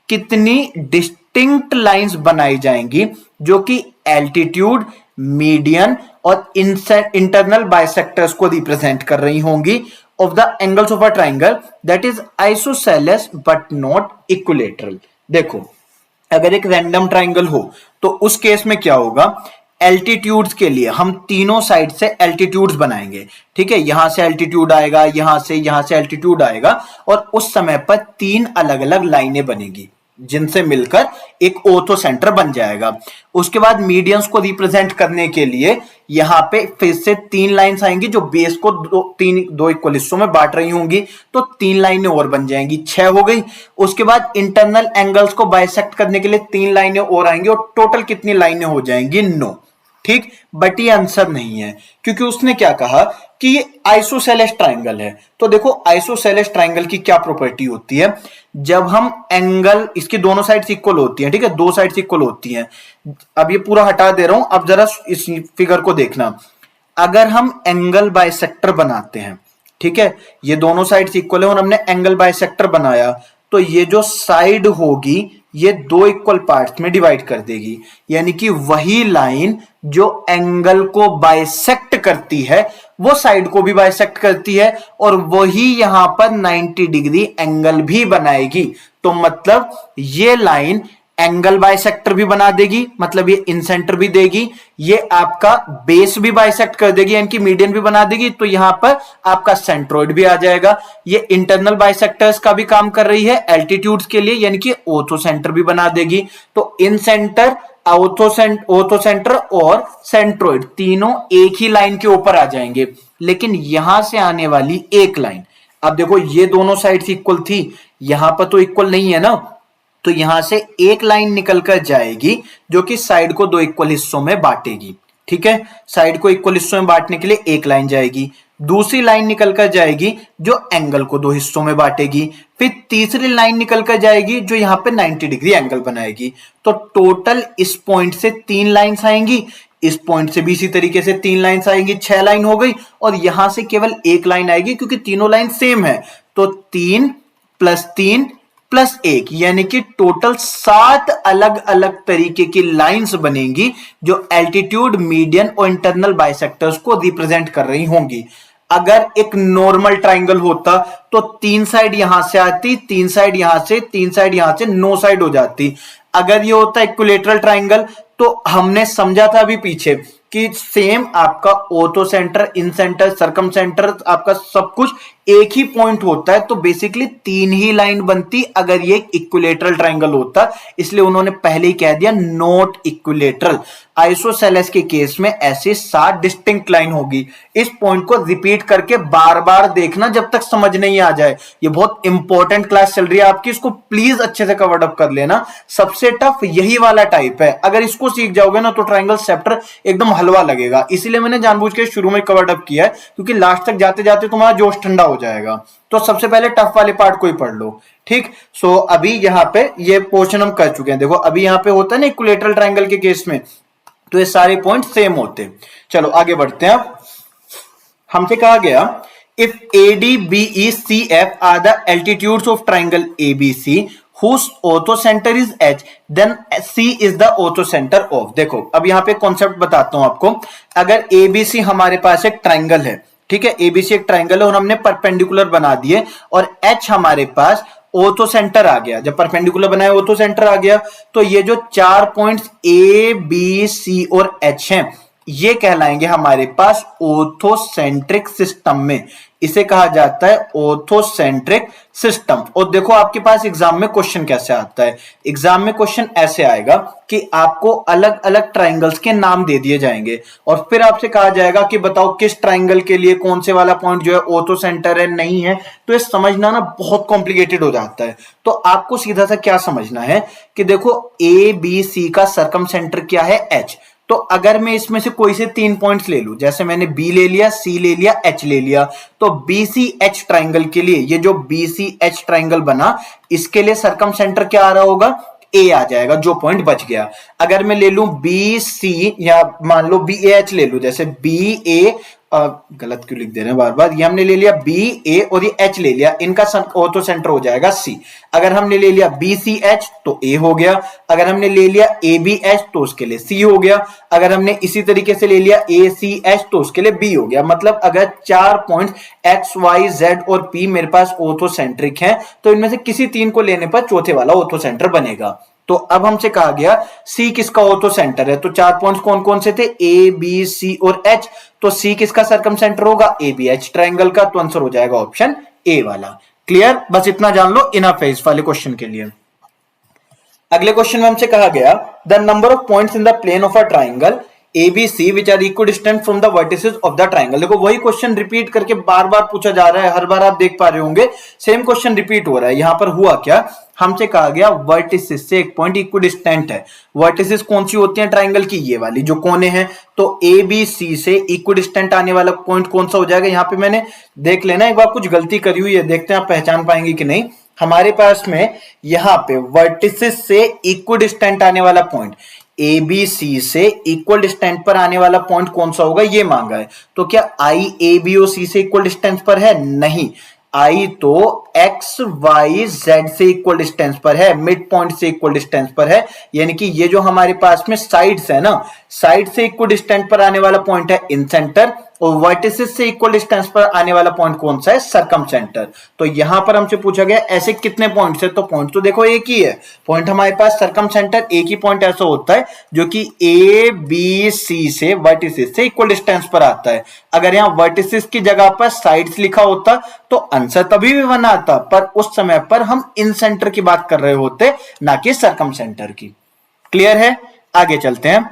कितनी डिस्टिंक्ट लाइंस बनाई जाएंगी जो कि एल्टीट्यूड, मीडियन और इंटरनल बाइसेक्टर्स को रिप्रेजेंट कर रही होंगी of the angles of a triangle that is isosceles but not equilateral. देखो, अगर एक रैंडम ट्राइंगल हो तो उस केस में क्या होगा, एल्टीट्यूड्स के लिए हम तीनों साइड से एल्टीट्यूड्स बनाएंगे। ठीक है, यहां से एल्टीट्यूड आएगा, यहां से एल्टीट्यूड आएगा, और उस समय पर 3 अलग अलग लाइनें बनेगी जिनसे मिलकर एक ऑर्थो सेंटर बन जाएगा। उसके बाद मीडियंस को रिप्रेजेंट करने के लिए यहां पे फिर से 3 लाइंस आएंगी जो बेस को 2 इक्वल हिस्सों में बांट रही होंगी, तो 3 लाइनें और बन जाएंगी, 6 हो गई। उसके बाद इंटरनल एंगल्स को बाइसेक्ट करने के लिए 3 लाइनें और आएंगी, और टोटल कितनी लाइनें हो जाएंगी, 9। ठीक, बट ये आंसर नहीं है क्योंकि उसने क्या कहा कि ये आइसोसेलेस ट्राइंगल है। तो देखो आइसोसेलेस ट्राइंगल की क्या प्रॉपर्टी होती है, जब हम एंगल, इसकी दोनों साइड्स इक्वल होती हैं, ठीक है, 2 साइड्स इक्वल होती हैं। अब ये पूरा हटा दे रहा हूं, अब जरा इस फिगर को देखना। अगर हम एंगल बाइसेक्टर बनाते हैं, ठीक है, ये दोनों साइड्स इक्वल है और हमने एंगल बाइसेक्टर बनाया, तो ये जो साइड होगी ये 2 इक्वल पार्ट्स में डिवाइड कर देगी, यानी कि वही लाइन जो एंगल को बाइसेक्ट करती है वो साइड को भी बाइसेक्ट करती है, और वही यहां पर 90 डिग्री एंगल भी बनाएगी। तो मतलब ये लाइन एंगल बाइसेक्टर भी बना देगी, मतलब ये इन सेंटर भी देगी, ये आपका बेस भी बाइसेक्ट कर देगी यानी कि मीडियन भी बना देगी, तो यहां पर आपका सेंट्रोइड भी आ जाएगा। ये इंटरनल बाइसेक्टर्स का भी काम कर रही है एल्टीट्यूड्स के लिए, यानी कि ऑर्थो सेंटर भी बना देगी। तो इन सेंटर, ऑर्थो सेंटर और सेंट्रोइड तीनों एक ही लाइन के ऊपर आ जाएंगे। लेकिन यहां से आने वाली एक लाइन, अब देखो ये दोनों साइड्स इक्वल थी, यहां पर तो इक्वल नहीं है ना, तो यहां से एक लाइन निकलकर जाएगी जो कि साइड को दो इक्वल हिस्सों में बांटेगी। ठीक है, साइड को इक्वल हिस्सों में बांटने के लिए एक लाइन जाएगी, दूसरी लाइन निकलकर जाएगी जो एंगल को दो हिस्सों में बांटेगी, फिर तीसरी लाइन निकलकर जाएगी जो यहां पे 90 डिग्री एंगल बनाएगी। तो टोटल इस पॉइंट से 3 लाइंस आएंगी, इस पॉइंट से भी इसी तरीके से 3 लाइंस आएंगी, 6 लाइन हो गई, और यहां से केवल एक लाइन आएगी क्योंकि तीनों लाइन सेम है। तो 3 + 3 + 1 यानी कि टोटल 7 अलग अलग तरीके की लाइंस बनेंगी जो एल्टीट्यूड, मीडियन और इंटरनल बाइसेक्टर्स को रिप्रेजेंट कर रही होंगी। अगर एक नॉर्मल ट्राइंगल होता तो 3 साइड यहां से आती, 3 साइड यहां से, 3 साइड यहां से, 9 साइड हो जाती। अगर ये होता इक्विलेटरल ट्राइंगल तो हमने समझा था अभी पीछे कि सेम आपका ऑर्थो सेंटर, इन सेंटर, सर्कम सेंटर, आपका सब कुछ एक ही पॉइंट होता है, तो बेसिकली 3 ही लाइन बनती अगर ये इक्विलेटरल ट्राइंगल होता। इसलिए उन्होंने पहले ही कह दिया नॉट इक्विलेटरल। आइसोसेलेस के केस में ऐसे 7 डिस्टिंक्ट लाइन होगी। इस पॉइंट को रिपीट करके बार बार देखना जब तक समझ नहीं आ जाए। ये बहुत इंपॉर्टेंट क्लास चल रही है आपकी, इसको प्लीज अच्छे से कवर अप कर लेना। सबसे टफ यही वाला टाइप है, अगर इसको सीख जाओगे ना तो ट्राइंगल चैप्टर एकदम हलवा लगेगा। इसीलिए मैंने जानबूझ के शुरू में कवर अप किया है, क्योंकि लास्ट तक जाते जाते तुम्हारा जोश ठंडा हो जाएगा। तो सबसे पहले टफ वाले पार्ट को ही पढ़ लो। ठीक, सो अभी यहां पे ये पोर्शन हम कर चुके हैं। देखो अभी यहां पे होता है ना इक्विलेटरल ट्राइंगल के केस में, तो ये सारे पॉइंट सेम होते हैं। चलो आगे बढ़ते हैं। अब हमसे कहा गया if AD, BE, CF are the altitudes of triangle ABC whose ortho center is H, then C is the ortho center of। देखो अब यहां पे कॉन्सेप्ट बताता हूं आपको। अगर ABC हमारे पास एक ट्राइंगल है, ठीक है, ABC एक ट्राइंगल है और हमने परपेंडिकुलर बना दिए, और H हमारे पास ऑर्थो सेंटर आ गया। जब परपेंडिकुलर बनाया ऑर्थो सेंटर आ गया, तो ये जो 4 पॉइंट्स A, B, C और H हैं, ये कहलाएंगे हमारे पास ऑर्थोसेंट्रिक सिस्टम में। इसे कहा जाता है ऑर्थोसेंट्रिक सिस्टम। और देखो आपके पास एग्जाम में क्वेश्चन कैसे आता है। एग्जाम में क्वेश्चन ऐसे आएगा कि आपको अलग अलग ट्राइंगल्स के नाम दे दिए जाएंगे, और फिर आपसे कहा जाएगा कि बताओ किस ट्राइंगल के लिए कौन से वाला पॉइंट जो है ऑर्थो सेंटर है, नहीं है। तो ये समझना ना बहुत कॉम्प्लिकेटेड हो जाता है। तो आपको सीधा सा क्या समझना है कि देखो ABC का सर्कम सेंटर क्या है, H। तो अगर मैं इसमें से कोई से 3 पॉइंट्स ले लूं, जैसे मैंने B ले लिया, C ले लिया, H ले लिया, तो BCH ट्राइंगल के लिए ये जो BCH ट्राइंगल बना, इसके लिए सर्कम सेंटर क्या आ रहा होगा, A आ जाएगा, जो पॉइंट बच गया। अगर मैं ले लूं BC या मान लो BAH ले लूं, जैसे BA, गलत क्यों लिख दे रहे हैं बार बार, ये हमने ले लिया BA और ये H ले लिया, इनका ऑर्थो सेंटर हो जाएगा C। अगर हमने ले लिया BCH तो A हो गया, अगर हमने ले लिया ABH तो उसके लिए C हो गया, अगर हमने इसी तरीके से ले लिया ACH तो उसके लिए B हो गया। मतलब अगर 4 पॉइंट X, Y, Z और P मेरे पास ऑर्थो सेंट्रिक हैं, तो इनमें से किसी 3 को लेने पर चौथे वाला ऑर्थो सेंटर बनेगा। तो अब हमसे कहा गया C किसका ऑर्थो सेंटर है, तो 4 पॉइंट्स कौन कौन से थे, A, B, C और H। तो C किसका सर्कम सेंटर होगा, ABH ट्राइंगल का, तो आंसर हो जाएगा ऑप्शन A वाला। क्लियर, बस इतना जान लो, इनफ है इस वाले क्वेश्चन के लिए। अगले क्वेश्चन में हमसे कहा गया the number of points in the plane of a triangle ABC which are equidistant from the vertices of the triangle। देखो वही क्वेश्चन रिपीट करके बार बार पूछा जा रहा है, हर बार आप देख पा रहे होंगे सेम क्वेश्चन रिपीट हो रहा है। यहां पर हुआ क्या, हमसे कहा गया वर्टिसेस से एक पॉइंट इक्विडिस्टेंट है। वर्टिसेस कौन सी होती हैं ट्राइंगल की, ये वाली जो कोने हैं। तो ABC से इक्विडिस्टेंट आने वाला पॉइंट कौन सा हो जाएगा, यहाँ पे मैंने देख लेना एक बार कुछ गलती करी हुई है, देखते हैं आप पहचान पाएंगे कि नहीं। हमारे पास में यहाँ पे वर्टिसेस से इक्विडिस्टेंट आने वाला पॉइंट, ABC से इक्वल डिस्टेंस पर आने वाला पॉइंट कौन सा होगा, ये मांगा है। तो क्या I AB और C से इक्वल डिस्टेंस पर है, नहीं। I तो X Y Z से इक्वल डिस्टेंस पर है, मिड पॉइंट से इक्वल डिस्टेंस पर है। यानी कि ये जो हमारे पास में साइड्स है ना, साइड से इक्वल डिस्टेंस पर आने वाला पॉइंट है इन सेंटर, और वर्टिसेस से इक्वल डिस्टेंस पर आने वाला पॉइंट कौन सा है, सर्कमसेंटर। तो यहां पर हमसे पूछा गया ऐसे कितने पॉइंट्स है, तो पॉइंट तो देखो एक ही है, पॉइंट हमारे पास सर्कमसेंटर एक ही पॉइंट ऐसा होता है जो कि ए बी सी से वर्टिसेस से इक्वल डिस्टेंस पर आता है। अगर यहाँ वर्टिसेस की जगह पर साइड्स लिखा होता तो आंसर तभी भी बना आता, पर उस समय पर हम इन सेंटर की बात कर रहे होते, ना कि सर्कमसेंटर की। क्लियर है, आगे चलते हैं।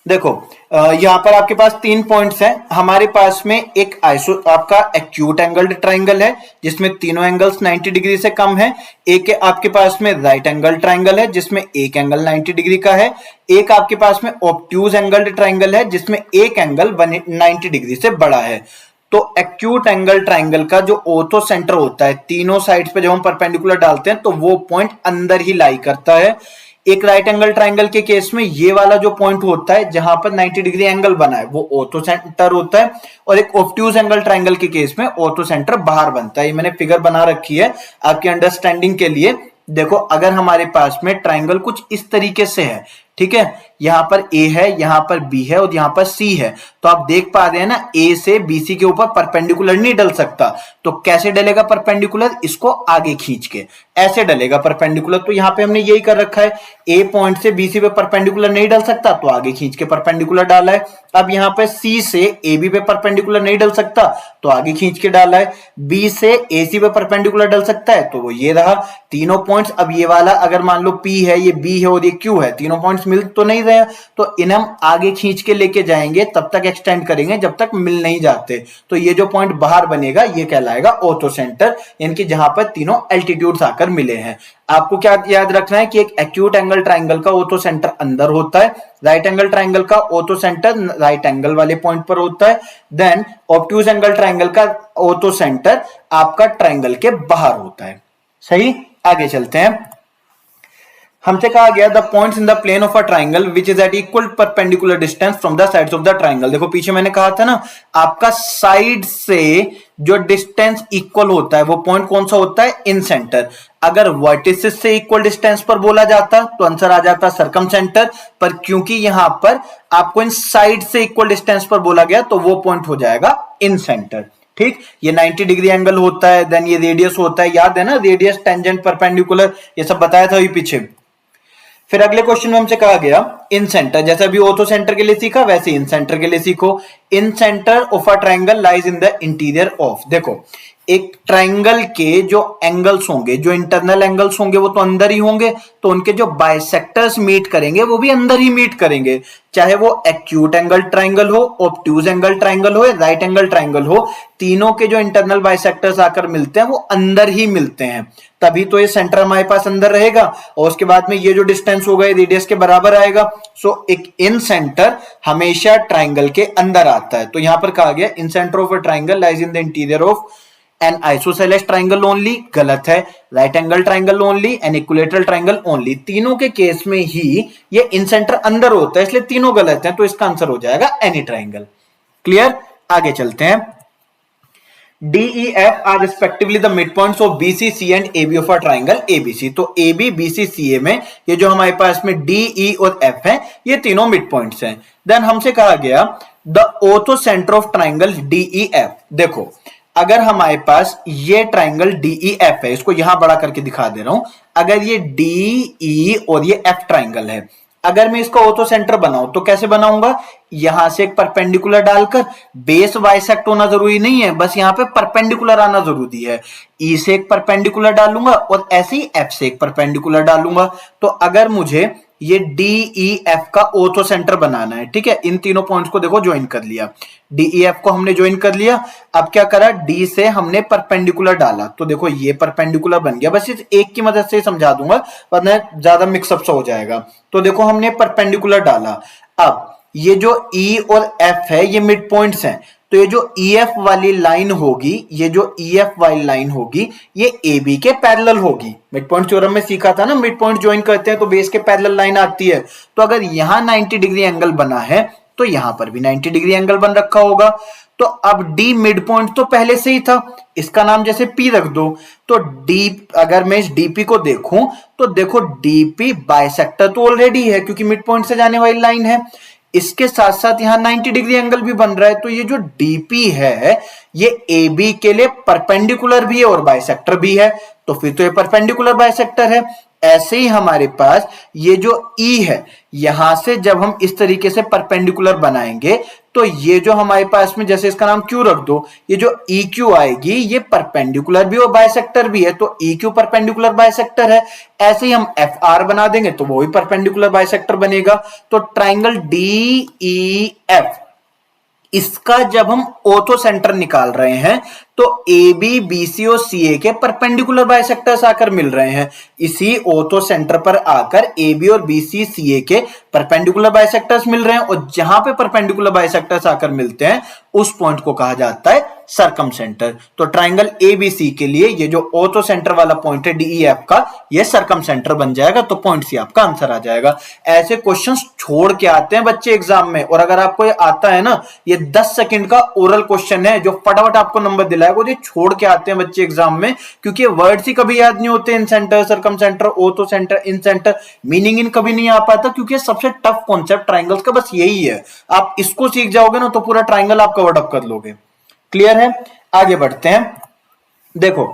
देखो यहां पर आपके पास 3 पॉइंट्स हैं। हमारे पास में एक आइसो आपका एक्यूट एंगल्ड ट्राइंगल है जिसमें तीनों एंगल्स 90 डिग्री से कम है। एक आपके पास में राइट एंगल ट्राइंगल है जिसमें एक एंगल 90 डिग्री का है। एक आपके पास में ऑब्ट्यूज एंगल्ड ट्राइंगल है जिसमें एक एंगल 90 डिग्री से बड़ा है। तो एक्यूट एंगल ट्राइंगल का जो ऑर्थो सेंटर होता है, तीनों साइड्स पे जब हम परपेंडिकुलर डालते हैं तो वो पॉइंट अंदर ही लाई करता है। एक राइट एंगल ट्राइंगल के केस में ये वाला जो पॉइंट होता है जहां पर 90 डिग्री एंगल बना है वो ऑर्थो सेंटर होता है, और एक ऑब्ट्यूज एंगल ट्राइंगल के केस में ऑर्थो सेंटर बाहर बनता है। ये मैंने फिगर बना रखी है आपकी अंडरस्टैंडिंग के लिए। देखो अगर हमारे पास में ट्राइंगल कुछ इस तरीके से है, ठीक है, यहां पर ए है, यहां पर बी है और यहां पर सी है, तो आप देख पा रहे हैं ना ए से बीसी के ऊपर परपेंडिकुलर नहीं डल सकता। तो कैसे डलेगा परपेंडिकुलर, इसको आगे खींच के ऐसे डलेगा परपेंडिकुलर। तो यहां पे हमने यही कर रखा है, ए पॉइंट से बीसी पे परपेंडिकुलर नहीं डल सकता तो आगे खींच के परपेंडिकुलर डाला है। अब यहां पे सी से ए बी पे परपेंडिकुलर नहीं डल सकता तो आगे खींच के डाला है। बी से ए सी पे परपेंडिकुलर डल सकता है तो वो ये रहा तीनों पॉइंट्स। अब ये वाला अगर मान लो पी है, ये बी है और ये क्यू है, तीनों पॉइंट्स मिल तो नहीं रहे, तो इन्हें हम आगे खींच के लेके जाएंगे, तब तक एक्सटेंड करेंगे जब तक मिल नहीं जाते। तो ये जो पॉइंट बाहर बनेगा ये कहलाएगा ऑर्थो सेंटर, यानी जहां पर तीनों एल्टीट्यूड्स आकर मिले हैं। आपको क्या याद रखना है कि एक एक्यूट एंगल ट्राइंगल का ऑर्थो सेंटर अंदर होता है, राइट एंगल ट्राइंगल का ऑर्थो सेंटर राइट एंगल वाले पॉइंट पर होता है, देन ऑब्ट्यूज एंगल ट्राइंगल का ऑर्थो सेंटर आपका ट्राइंगल के बाहर होता है। सही, आगे चलते हैं। हमसे कहा गया the points in the plane of a triangle which is at equal perpendicular distance from the sides of the triangle. देखो पीछे मैंने कहा था ना, आपका साइड से जो डिस्टेंस इक्वल होता है वो पॉइंट कौन सा होता है, इन सेंटर। अगर वर्टिसेस से इक्वल डिस्टेंस पर बोला जाता तो आंसर आ जाता सर्कम सेंटर, पर क्योंकि यहां पर आपको इन साइड से इक्वल डिस्टेंस पर बोला गया तो वो पॉइंट हो जाएगा इन सेंटर। ठीक, ये 90 डिग्री एंगल होता है, देन ये रेडियस होता है, याद है ना, रेडियस टेंजेंट परपेंडिकुलर, ये सब बताया था अभी पीछे। फिर अगले क्वेश्चन में हमसे कहा गया इन सेंटर, जैसे अभी ऑर्थो सेंटर के लिए सीखा वैसे इन सेंटर के लिए सीखो। Incentre of a triangle lies in the interior of. देखो एक ट्राइंगल के जो एंगल्स होंगे, जो इंटरनल एंगल्स होंगे वो तो अंदर ही होंगे, तो उनके जो बाइसेक्टर्स मीट करेंगे वो भी अंदर ही मीट करेंगे, चाहे वो एक्यूट एंगल ट्राइंगल हो, ऑब्ट्यूज एंगल ट्राइंगल हो या राइट एंगल ट्राइंगल हो, तीनों के जो इंटरनल बाइसेक्टर्स आकर मिलते हैं वो अंदर ही मिलते हैं, तभी तो ये सेंटर हमारे पास अंदर रहेगा और उसके बाद में ये जो डिस्टेंस होगा ये रेडियस के बराबर आएगा। सो एक इन सेंटर हमेशा ट्राइंगल के अंदर आता है। तो यहां पर कहा गया incentre of a triangle lies in the interior of an isosceles triangle only, गलत है। Right angle triangle only, an equilateral triangle only, तीनों के केस में ही ये इन सेंटर अंदर होता है, इसलिए तीनों गलत हैं, तो इसका आंसर हो जाएगा एनी ट्राइंगल। क्लियर, आगे चलते हैं। DEF are respectively the midpoints of BC, C and AB of a triangle ABC। तो AB, BC, CA में ये जो हमारे पास में D, E और F है ये तीनों मिड पॉइंट्स हैं। देन हमसे कहा गया the ortho centre of triangle DEF। देखो अगर हमारे पास ये ट्राइंगल DEF है, इसको यहां बड़ा करके दिखा दे रहा हूं, अगर ये DE और ये F ट्राइंगल है, अगर मैं इसका ऑर्थो सेंटर बनाऊं तो कैसे बनाऊंगा, यहां से एक परपेंडिकुलर डालकर, बेस बाइसेक्ट होना जरूरी नहीं है, बस यहां पे परपेंडिकुलर आना जरूरी है। ई से एक परपेंडिकुलर डालूंगा और ऐसे ही एफ से एक परपेंडिकुलर डालूंगा। तो अगर मुझे ये DEF का ऑर्थो सेंटर बनाना है, ठीक है, इन तीनों पॉइंट्स को देखो ज्वाइन कर लिया, DEF को हमने ज्वाइन कर लिया। अब क्या करा, D से हमने परपेंडिकुलर डाला तो देखो ये परपेंडिकुलर बन गया। बस इस एक की मदद से समझा दूंगा वरना ज्यादा मिक्सअप सा हो जाएगा। तो देखो हमने परपेंडिकुलर डाला, अब ये जो E और F है ये मिड पॉइंट्स हैं, तो ये जो EF वाली लाइन होगी, ये जो EF वाली लाइन होगी ये AB के पैरेलल होगी। मिड पॉइंट थ्योरम में सीखा था ना, मिड पॉइंट ज्वाइन करते हैं तो बेस के पैरेलल लाइन आती है। तो अगर यहां 90 डिग्री एंगल बना है तो यहां पर भी 90 डिग्री एंगल बन रखा होगा। तो अब D मिड पॉइंट तो पहले से ही था, इसका नाम जैसे P रख दो, तो D, अगर मैं इस DP को देखूं तो देखो DP बाइसेक्टर तो ऑलरेडी है क्योंकि मिड पॉइंट से जाने वाली लाइन है। इसके साथ साथ यहां 90 डिग्री एंगल भी बन रहा है, तो ये जो डीपी है ये ए बी के लिए परपेंडिकुलर भी है और बाइसेक्टर भी है, तो फिर तो ये परपेंडिकुलर बाइसेक्टर है। ऐसे ही हमारे पास ये जो ई है, यहां से जब हम इस तरीके से परपेंडिकुलर बनाएंगे तो ये जो हमारे पास में, जैसे इसका नाम क्यू रख दो, ये जो ई क्यू आएगी ये परपेंडिकुलर भी और बाइसेक्टर भी है, तो ई क्यू परपेंडिकुलर बाइसेक्टर है। ऐसे ही हम एफ आर बना देंगे तो वो भी परपेंडिकुलर बाइसेक्टर बनेगा। तो ट्राइंगल डी ई एफ, इसका जब हम ऑर्थो सेंटर निकाल रहे हैं तो ए बी बी सी और सी ए के परपेंडिकुलर बाइसेक्टर्स आकर मिल रहे हैं। इसी ऑर्थो सेंटर पर आकर ए बी और बी सी सी ए के परपेंडिकुलर बाइसेक्टर्स मिल रहे हैं, और जहां पे परपेंडिकुलर बाइसेक्टर्स आकर मिलते हैं उस पॉइंट को कहा जाता है सरकम सेंटर। तो ट्राइंगल ए बी सी के लिए ये जो ऑर्थो सेंटर वाला पॉइंट है डी ई एफ का, ये सरकम सेंटर बन जाएगा, तो पॉइंट सी आपका आंसर आ जाएगा। ऐसे क्वेश्चंस छोड़ के आते हैं बच्चे एग्जाम में, और अगर आपको ये आता है ना, ये 10 सेकंड का ओरल क्वेश्चन है जो फटाफट आपको नंबर दिलाएगा, वो ये छोड़ के आते हैं बच्चे एग्जाम में, क्योंकि वर्ड्स ही कभी याद नहीं होते, incentre, circumcentre, orthocentre, incentre, meaning in कभी नहीं आ पाता, क्योंकि सबसे टफ कॉन्सेप्ट ट्राइंगल्स का बस यही है। आप इसको सीख जाओगे ना तो पूरा ट्राइंगल आप कवर अप कर लोगे। क्लियर है? आगे बढ़ते हैं। देखो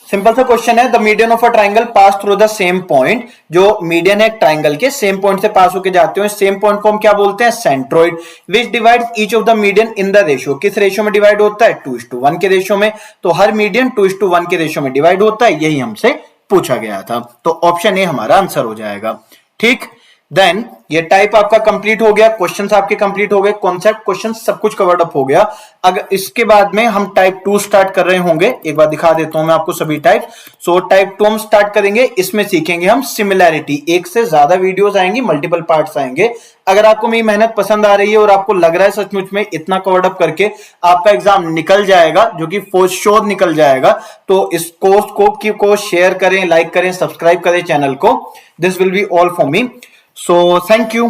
सिंपल सा क्वेश्चन है, the median of a triangle pass through the same point. जो मीडियन है एक ट्राइंगल के, सेम पॉइंट से पास होके जाते हैं, सेम पॉइंट को हम क्या बोलते हैं? Centroid. Which divides each of the median in the ratio, किस रेशियो में डिवाइड होता है? 2:1 के रेशियो में। तो हर मीडियन 2:1 के रेशियो में डिवाइड होता है, यही हमसे पूछा गया था, तो ऑप्शन ए हमारा आंसर हो जाएगा। ठीक, देन ये टाइप आपका कंप्लीट हो गया, क्वेश्चंस आपके कंप्लीट हो गए, कॉन्सेप्ट क्वेश्चन सब कुछ कवर्ड अप हो गया। अगर इसके बाद में हम टाइप 2 स्टार्ट कर रहे होंगे, एक बार दिखा देता हूं मैं आपको सभी टाइप। सो टाइप 2 हम स्टार्ट करेंगे, इसमें सीखेंगे हम सिमिलैरिटी। एक से ज्यादा वीडियोस आएंगी, मल्टीपल पार्ट्स आएंगे। अगर आपको मेरी मेहनत पसंद आ रही है और आपको लग रहा है सचमुच में इतना कवर्ड अप करके आपका एग्जाम निकल जाएगा, जो कि फॉर श्योर निकल जाएगा, तो इस कोर्स को शेयर करें, लाइक करें, सब्सक्राइब करें चैनल को। This will be all for me. So thank you.